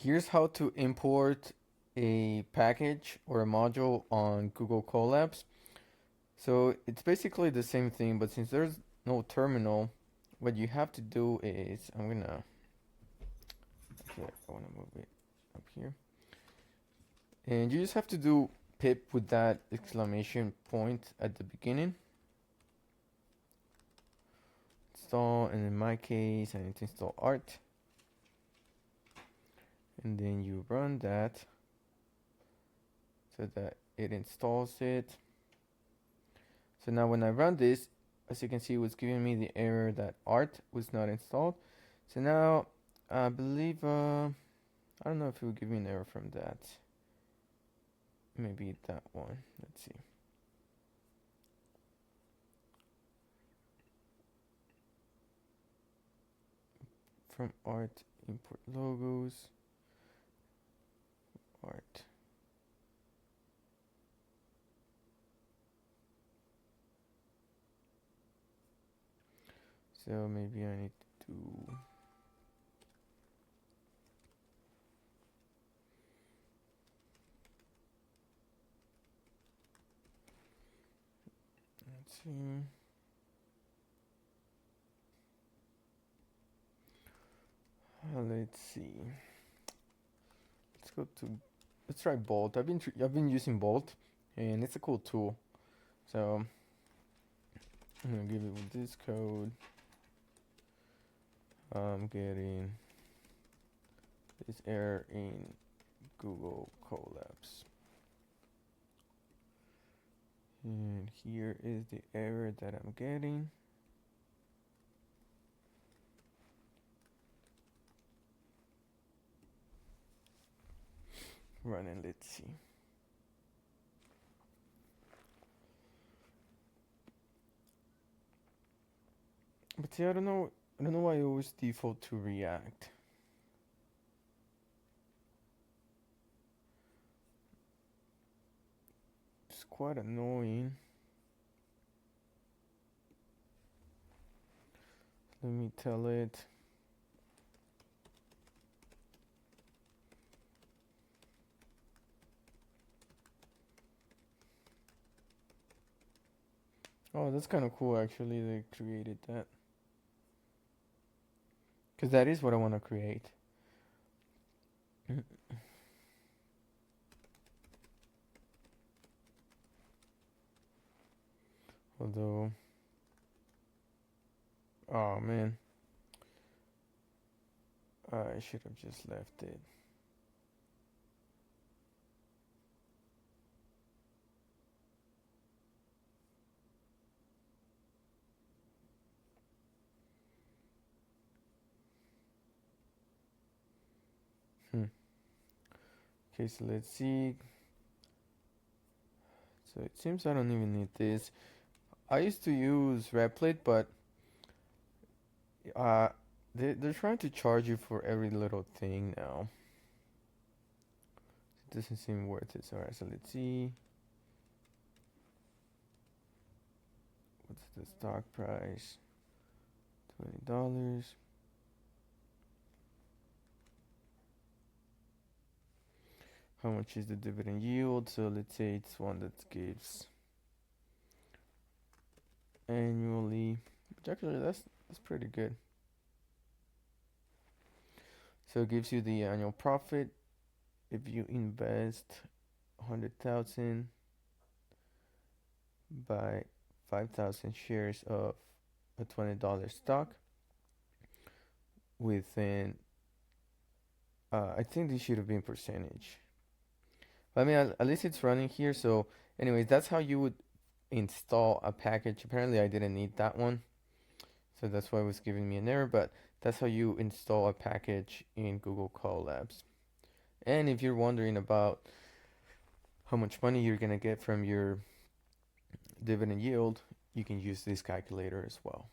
Here's how to import a package or a module on Google Colabs. So it's basically the same thing, but since there's no terminal, what you have to do is I wanna move it up here. And you just have to do pip with that exclamation point at the beginning. Install, and in my case, I need to install art. And then you run that so that it installs it. So now when I run this, as you can see, it was giving me the error that art was not installed. So now I believe, I don't know if it will give me an error from that. Maybe that one. Let's see. From art, import logos, art. So maybe I need to do. Let's see. Let's see. Let's go to. Let's try Bolt. I've been using Bolt, and it's a cool tool. So I'm gonna give it with this code. I'm getting this error in Google Colabs. And here is the error that I'm getting. Run and let's see. But see, I don't know why I always default to React. It's quite annoying. Let me tell it. Oh, that's kind of cool actually, they created that. Because that is what I want to create. Although, oh man, I should have just left it. Okay, so let's see. So it seems I don't even need this. I used to use Replit, but uh, they're trying to charge you for every little thing now. It doesn't seem worth it. So, alright, so let's see. What's the stock price? $20. How much is the dividend yield? So let's say it's one that gives annually. Which actually that's pretty good. So it gives you the annual profit if you invest 100,000 buy 5,000 shares of a $20 stock within I think this should have been percentage. But I mean, at least it's running here. So anyways, that's how you would install a package. Apparently I didn't need that one, so that's why it was giving me an error, but that's how you install a package in Google Colabs. And if you're wondering about how much money you're gonna get from your dividend yield, you can use this calculator as well.